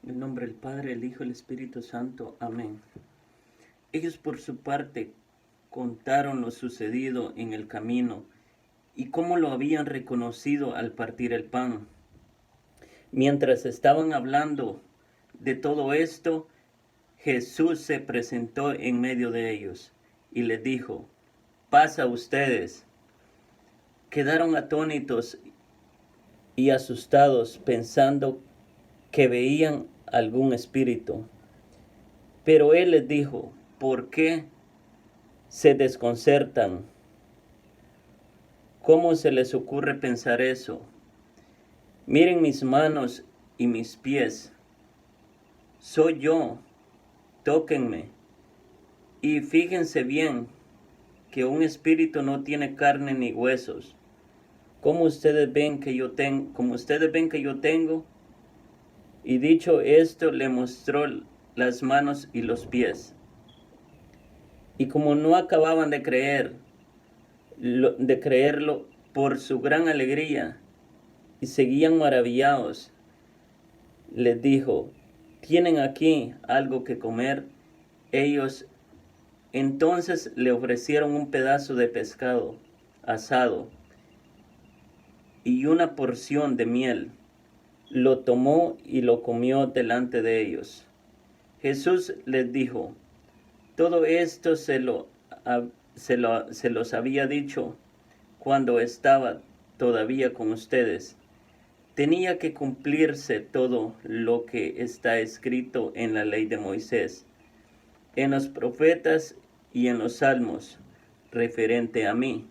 En el nombre del Padre, el Hijo y el Espíritu Santo. Amén. Ellos por su parte contaron lo sucedido en el camino y cómo lo habían reconocido al partir el pan. Mientras estaban hablando de todo esto, Jesús se presentó en medio de ellos y les dijo: paz a ustedes. Quedaron atónitos y asustados pensando que veían algún espíritu. Pero él les dijo: ¿por qué se desconcertan? ¿Cómo se les ocurre pensar eso? Miren mis manos y mis pies. Soy yo. Tóquenme. Y fíjense bien que un espíritu no tiene carne ni huesos. Como ustedes ven que yo tengo. Y dicho esto, le mostró las manos y los pies. Y como no acababan de creerlo por su gran alegría y seguían maravillados, les dijo: ¿tienen aquí algo que comer? Ellos entonces le ofrecieron un pedazo de pescado asado y una porción de miel. Lo tomó y lo comió delante de ellos. Jesús les dijo: todo esto se los había dicho cuando estaba todavía con ustedes. Tenía que cumplirse todo lo que está escrito en la ley de Moisés, en los profetas y en los salmos, referente a mí.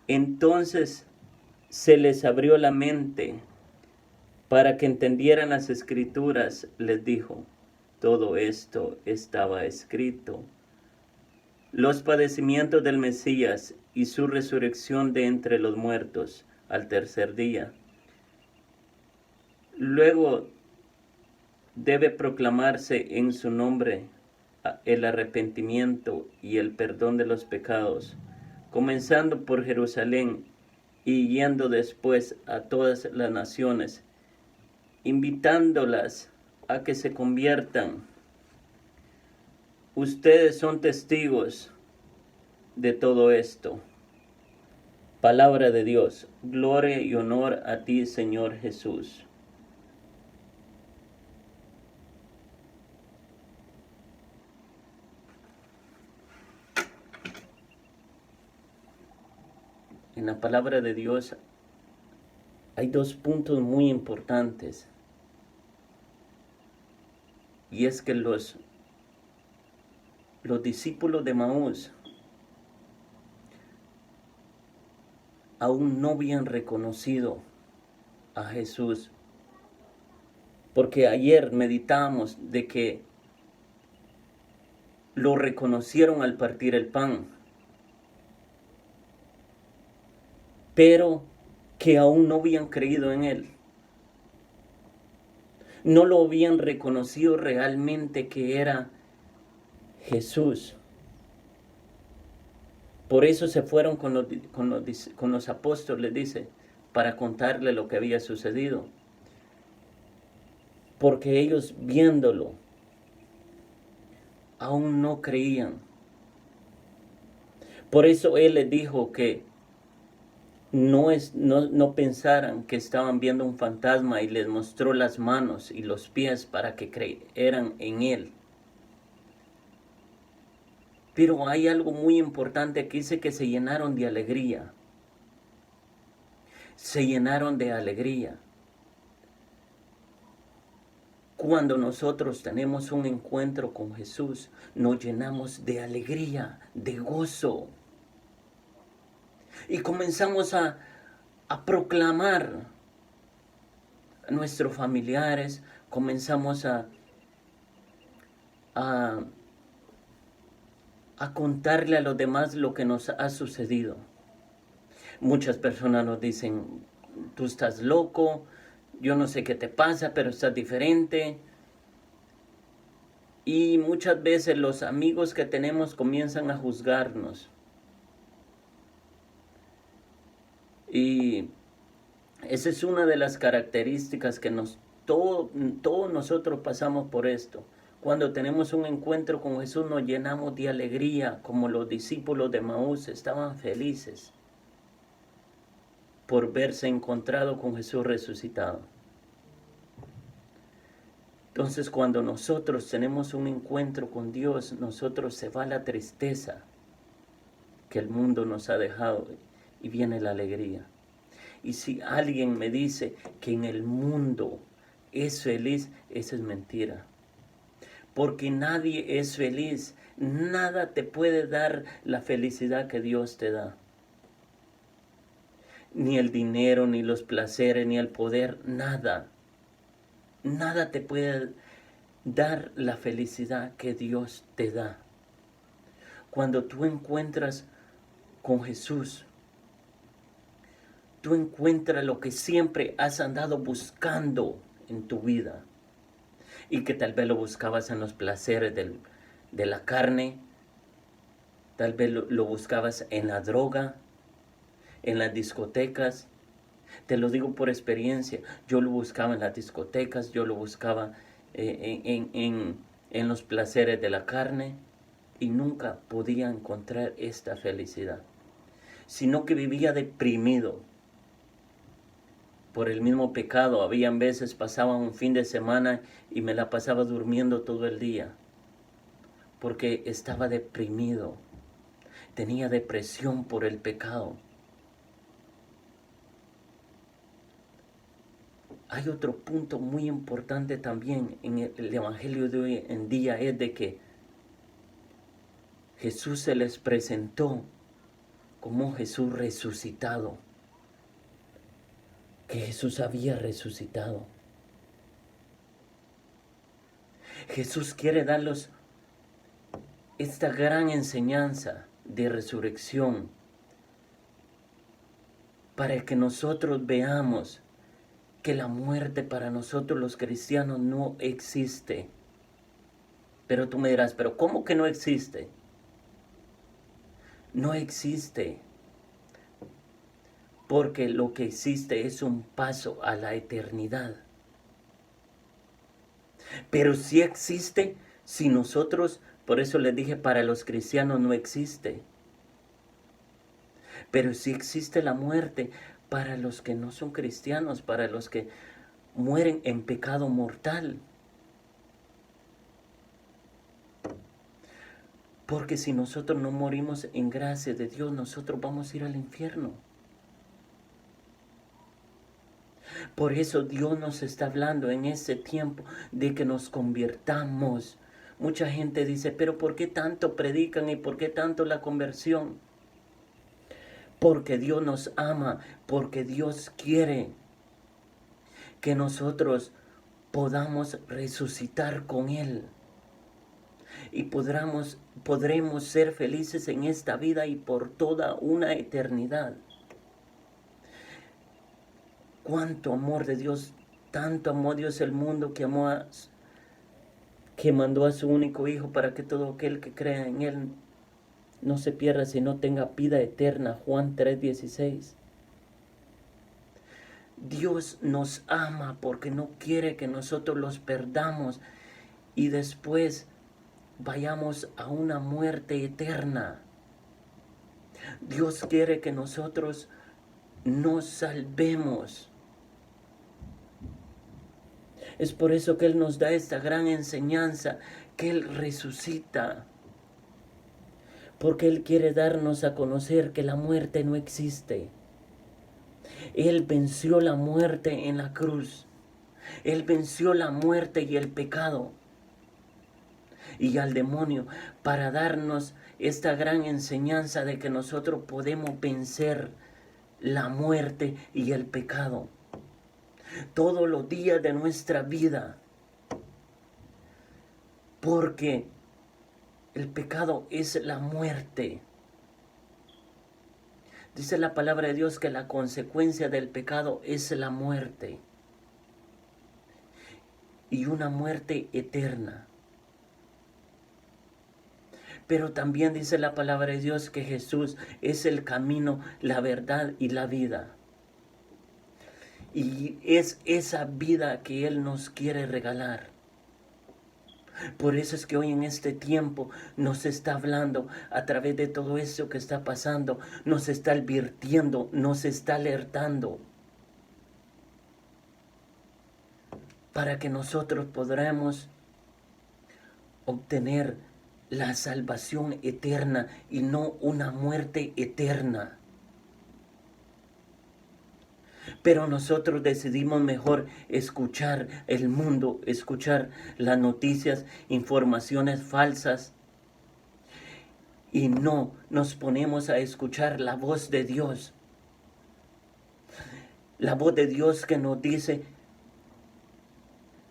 Entonces se les abrió la mente para que entendieran las escrituras. Les dijo: todo esto estaba escrito. Los padecimientos del Mesías y su resurrección de entre los muertos al tercer día. Luego debe proclamarse en su nombre el arrepentimiento y el perdón de los pecados, comenzando por Jerusalén y yendo después a todas las naciones, invitándolas a que se conviertan. Ustedes son testigos de todo esto. Palabra de Dios. Gloria y honor a ti, Señor Jesús. En la palabra de Dios hay dos puntos muy importantes. Y es que los discípulos de Maús aún no habían reconocido a Jesús. Porque ayer meditamos de que lo reconocieron al partir el pan, pero que aún no habían creído en él. No lo habían reconocido realmente que era Jesús. Por eso se fueron con los apóstoles, dice, para contarle lo que había sucedido. Porque ellos viéndolo, aún no creían. Por eso él les dijo que no pensaran que estaban viendo un fantasma, y les mostró las manos y los pies para que creyeran en él. Pero hay algo muy importante que dice que se llenaron de alegría. Se llenaron de alegría. Cuando nosotros tenemos un encuentro con Jesús, nos llenamos de alegría, de gozo. Y comenzamos a proclamar a nuestros familiares, comenzamos a contarle a los demás lo que nos ha sucedido. Muchas personas nos dicen: tú estás loco, yo no sé qué te pasa, pero estás diferente. Y muchas veces los amigos que tenemos comienzan a juzgarnos. Y esa es una de las características que nos Todos nosotros pasamos por esto. Cuando tenemos un encuentro con Jesús nos llenamos de alegría, como los discípulos de Maús estaban felices por verse encontrado con Jesús resucitado. Entonces, cuando nosotros tenemos un encuentro con Dios, nosotros se va la tristeza que el mundo nos ha dejado y viene la alegría. Y si alguien me dice que en el mundo es feliz, eso es mentira. Porque nadie es feliz. Nada te puede dar la felicidad que Dios te da. Ni el dinero, ni los placeres, ni el poder, nada. Nada te puede dar la felicidad que Dios te da. Cuando tú encuentras con Jesús, tú encuentras lo que siempre has andado buscando en tu vida y que tal vez lo buscabas en los placeres de la carne, tal vez lo buscabas en la droga, en las discotecas. Te lo digo por experiencia, yo lo buscaba en las discotecas, yo lo buscaba en los placeres de la carne y nunca podía encontrar esta felicidad, sino que vivía deprimido por el mismo pecado. Habían veces pasaba un fin de semana y me la pasaba durmiendo todo el día, porque estaba deprimido, tenía depresión por el pecado. Hay otro punto muy importante también en el evangelio de hoy en día, es de que Jesús se les presentó como Jesús resucitado, que Jesús había resucitado. Jesús quiere darnos esta gran enseñanza de resurrección para que nosotros veamos que la muerte para nosotros los cristianos no existe. Pero tú me dirás, ¿pero cómo que no existe? No existe, porque lo que existe es un paso a la eternidad. Pero sí existe si nosotros, por eso les dije, para los cristianos no existe. Pero sí existe la muerte para los que no son cristianos, para los que mueren en pecado mortal. Porque si nosotros no morimos en gracia de Dios, nosotros vamos a ir al infierno. Por eso Dios nos está hablando en este tiempo de que nos convirtamos. Mucha gente dice, pero ¿por qué tanto predican y por qué tanto la conversión? Porque Dios nos ama, porque Dios quiere que nosotros podamos resucitar con Él. Y podremos ser felices en esta vida y por toda una eternidad. Cuánto amor de Dios, tanto amó Dios el mundo que mandó a su único Hijo para que todo aquel que crea en Él no se pierda, sino tenga vida eterna. Juan 3:16. Dios nos ama porque no quiere que nosotros los perdamos y después vayamos a una muerte eterna. Dios quiere que nosotros nos salvemos. Es por eso que Él nos da esta gran enseñanza, que Él resucita. Porque Él quiere darnos a conocer que la muerte no existe. Él venció la muerte en la cruz. Él venció la muerte y el pecado y al demonio para darnos esta gran enseñanza de que nosotros podemos vencer la muerte y el pecado todos los días de nuestra vida, porque el pecado es la muerte. Dice la palabra de Dios que la consecuencia del pecado es la muerte, y una muerte eterna. Pero también dice la palabra de Dios que Jesús es el camino, la verdad y la vida. Y es esa vida que Él nos quiere regalar. Por eso es que hoy en este tiempo nos está hablando a través de todo eso que está pasando, nos está advirtiendo, nos está alertando, para que nosotros podamos obtener la salvación eterna y no una muerte eterna. Pero nosotros decidimos mejor escuchar el mundo, escuchar las noticias, informaciones falsas, y no nos ponemos a escuchar la voz de Dios. La voz de Dios que nos dice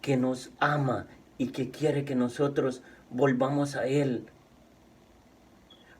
que nos ama y que quiere que nosotros volvamos a Él.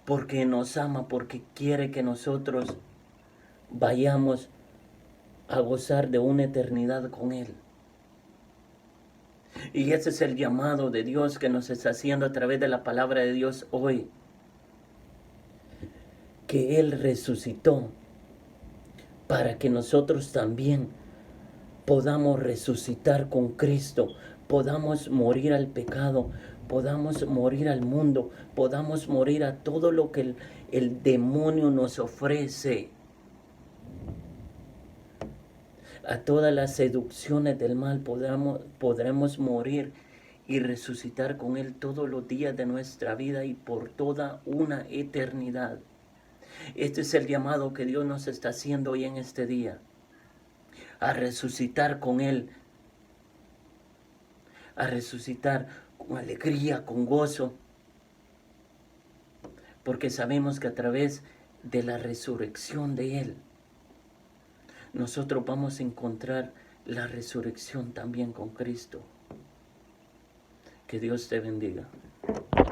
Porque nos ama, porque quiere que nosotros vayamos a gozar de una eternidad con Él. Y ese es el llamado de Dios que nos está haciendo a través de la palabra de Dios hoy. Que Él resucitó para que nosotros también podamos resucitar con Cristo, podamos morir al pecado, podamos morir al mundo, podamos morir a todo lo que el demonio nos ofrece, a todas las seducciones del mal. Podremos morir y resucitar con Él todos los días de nuestra vida y por toda una eternidad. Este es el llamado que Dios nos está haciendo hoy en este día, a resucitar con Él, a resucitar con alegría, con gozo, porque sabemos que a través de la resurrección de Él, nosotros vamos a encontrar la resurrección también con Cristo. Que Dios te bendiga.